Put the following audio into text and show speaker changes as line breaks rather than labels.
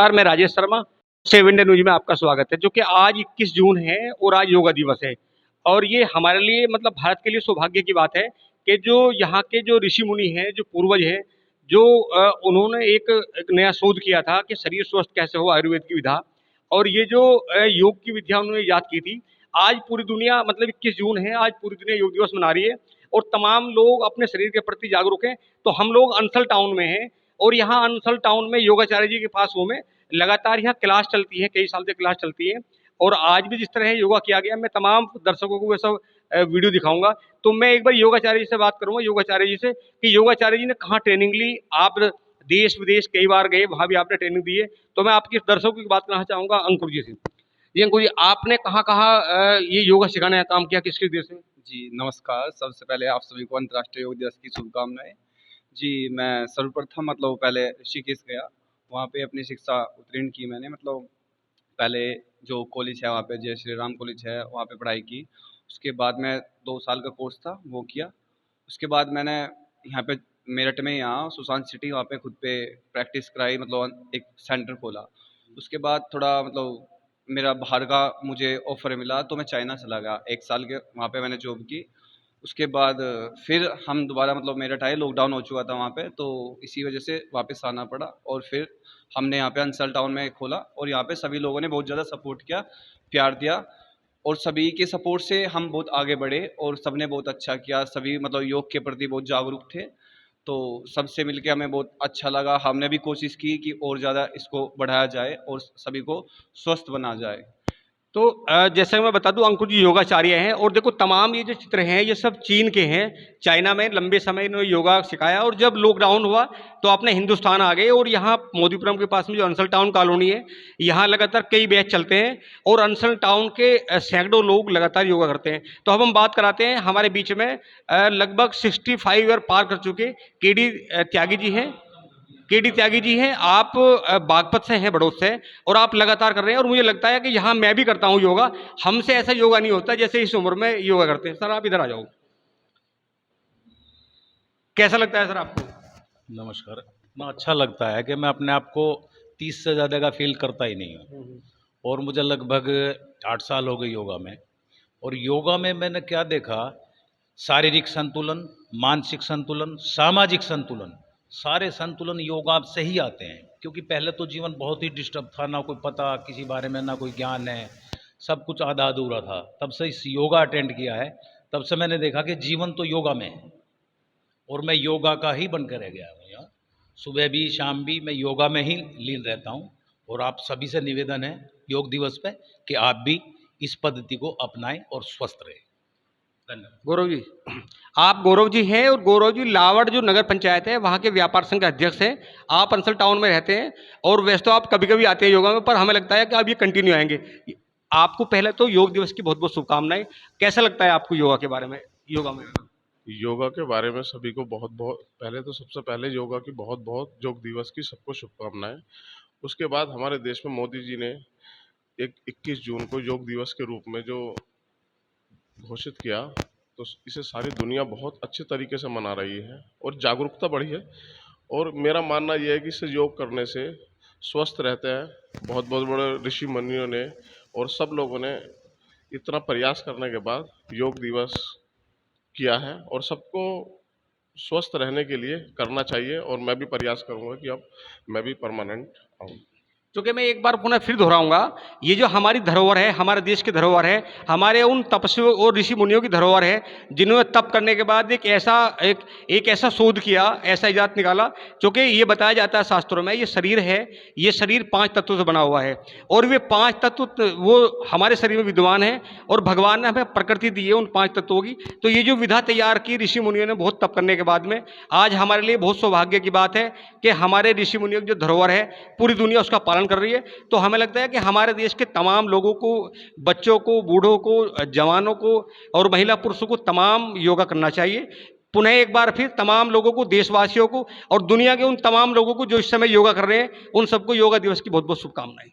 नमस्कार, मैं Rajesh Sharma, 7 India news में आपका स्वागत है। जो कि आज 21 जून है और आज योगा दिवस है और ये हमारे लिए मतलब भारत के लिए सौभाग्य की बात है कि जो यहाँ के जो ऋषि-मुनि हैं, जो पूर्वज हैं, जो उन्होंने एक नया शोध किया था कि शरीर स्वस्थ कैसे हो आयुर्वेद की विधा और ये जो योग की विद्या उन्होंने याद की थी। आज पूरी दुनिया मतलब 21 जून है, आज पूरी दुनिया योग दिवस मना रही है और तमाम लोग अपने शरीर के प्रति जागरूक हैं। तो हम लोग अंसल टाउन में हैं और यहाँ अंसल टाउन में योगाचार्य जी के पास हूँ मैं। लगातार यहाँ क्लास चलती है, कई साल से क्लास चलती है और आज भी जिस तरह योगा किया गया, मैं तमाम दर्शकों को वो सब वीडियो दिखाऊँगा। तो मैं एक बार योगाचार्य जी से बात करूँगा, योगाचार्य जी से कि योगाचार्य जी ने कहाँ ट्रेनिंग ली? आप देश-विदेश कई बार गए, वहाँ भी आपने ट्रेनिंग दी है। तो मैं आपके दर्शकों की बात करना चाहूँगा अंकुर जी से। जी अंकुर जी, आपने कहाँ-कहाँ ये योगा सिखाने का काम किया, किस-किस देश में?
जी, नमस्कार। सबसे पहले आप सभी को अंतर्राष्ट्रीय योग दिवस की शुभकामनाएँ। जी, मैं सर्वप्रथम मतलब पहले ऋषिकेश गया, वहाँ पे अपनी शिक्षा उत्तीर्ण की मैंने मतलब पहले जो कॉलेज है वहाँ पे जय श्री राम कॉलेज है, वहाँ पे पढ़ाई की। उसके बाद मैं 2 साल का कोर्स था, वो किया। उसके बाद मैंने यहाँ पे मेरठ में यहाँ सुशांत सिटी वहाँ पे खुद पे प्रैक्टिस कराई मतलब एक सेंटर खोला। उसके बाद थोड़ा मतलब मेरा बाहर का मुझे ऑफ़र मिला तो मैं चाइना चला गया। 1 साल के वहाँ पे मैंने जॉब की। उसके बाद फिर हम दोबारा मतलब मेरठ आए, लॉकडाउन हो चुका था वहाँ पे, तो इसी वजह से वापस आना पड़ा और फिर हमने यहाँ पे अंसल टाउन में खोला और यहाँ पे सभी लोगों ने बहुत ज़्यादा सपोर्ट किया, प्यार दिया और सभी के सपोर्ट से हम बहुत आगे बढ़े और सबने बहुत अच्छा किया। सभी मतलब योग के प्रति बहुत जागरूक थे, तो सबसे मिलके हमें बहुत अच्छा लगा। हमने भी कोशिश की कि और ज़्यादा इसको बढ़ाया जाए और सभी को स्वस्थ बना जाए।
तो जैसे मैं बता दूं अंकुर जी योगाचार्य हैं और देखो तमाम ये जो चित्र हैं ये सब चीन के हैं। चाइना में लंबे समय इन्होंने योगा सिखाया और जब लॉकडाउन हुआ तो अपने हिंदुस्तान आ गए और यहाँ मोदीपुरम के पास में जो अंसल टाउन कॉलोनी है यहाँ लगातार कई बैच चलते हैं और अंसल टाउन के सैकड़ों लोग लगातार योगा करते हैं। तो अब हम बात कराते हैं हमारे बीच में लगभग 65 ईयर पार कर चुके केडी त्यागी जी हैं। केडी त्यागी जी हैं, आप बागपत से हैं, बड़ौद से और आप लगातार कर रहे हैं और मुझे लगता है कि यहाँ मैं भी करता हूँ योगा। हमसे ऐसा योगा नहीं होता जैसे इस उम्र में योगा करते हैं। सर आप इधर आ जाओ। कैसा लगता है सर आपको?
नमस्कार। इतना अच्छा लगता है कि मैं अपने आप को 30 से ज़्यादा का फील करता ही नहीं हूँ और मुझे लगभग 8 साल हो गए योगा में। और योगा में मैंने क्या देखा, शारीरिक संतुलन, मानसिक संतुलन, सामाजिक संतुलन, सारे संतुलन योगा से ही आते हैं। क्योंकि पहले तो जीवन बहुत ही डिस्टर्ब था, ना कोई पता किसी बारे में, ना कोई ज्ञान है, सब कुछ आधा अधूरा था। तब से इस योगा अटेंड किया है, तब से मैंने देखा कि जीवन तो योगा में है और मैं योगा का ही बनकर रह गया हूँ यहाँ। सुबह भी शाम भी मैं योगा में ही लीन रहता हूँ और आप सभी से निवेदन है योग दिवस पे कि आप भी इस पद्धति को अपनाएं और स्वस्थ रहें। धन्यवाद।
गौरव जी, आप गौरव जी हैं और गौरव जी लावड़ जो नगर पंचायत है वहाँ के व्यापार संघ के अध्यक्ष हैं। आप अंसल टाउन में रहते हैं और वैसे तो आप कभी कभी आते हैं योगा में, पर हमें लगता है कि आप ये कंटिन्यू आएंगे। आपको पहले तो योग दिवस की बहुत बहुत शुभकामनाएं। कैसा लगता है आपको योगा के बारे में?
योगा के बारे में सभी को बहुत बहुत पहले तो सबसे पहले योगा की बहुत बहुत योग दिवस की सबको शुभकामनाएं। उसके बाद हमारे देश में मोदी जी ने एक 21 जून को योग दिवस के रूप में जो घोषित किया, तो इसे सारी दुनिया बहुत अच्छे तरीके से मना रही है और जागरूकता बढ़ी है। और मेरा मानना यह है कि इसे योग करने से स्वस्थ रहते हैं। बहुत बहुत बड़े ऋषि मुनियों ने और सब लोगों ने इतना प्रयास करने के बाद योग दिवस किया है और सबको स्वस्थ रहने के लिए करना चाहिए और मैं भी प्रयास करूंगा कि अब मैं भी परमानेंट आऊँ।
क्योंकि मैं एक बार पुनः फिर दोहराऊंगा, ये जो हमारी धरोहर है, हमारे देश की धरोहर है, हमारे उन तपस्वियों और ऋषि मुनियों की धरोहर है जिन्होंने तप करने के बाद एक ऐसा शोध किया, ऐसा इजाद निकाला। क्योंकि ये बताया जाता है शास्त्रों में, ये शरीर है, ये शरीर 5 तत्वों से बना हुआ है और वे 5 तत्व वो हमारे शरीर में विद्यमान है और भगवान ने हमें प्रकृति दी है उन 5 तत्वों की। तो ये जो विधा तैयार की ऋषि मुनियों ने बहुत तप करने के बाद में, आज हमारे लिए बहुत सौभाग्य की बात है कि हमारे ऋषि मुनियों की जो धरोहर है पूरी दुनिया उसका पालन कर रही है। तो हमें लगता है कि हमारे देश के तमाम लोगों को, बच्चों को, बूढ़ों को, जवानों को और महिला पुरुषों को तमाम योगा करना चाहिए। पुनः एक बार फिर तमाम लोगों को, देशवासियों को और दुनिया के उन तमाम लोगों को जो इस समय योगा कर रहे हैं, उन सबको योगा दिवस की बहुत बहुत शुभकामनाएं।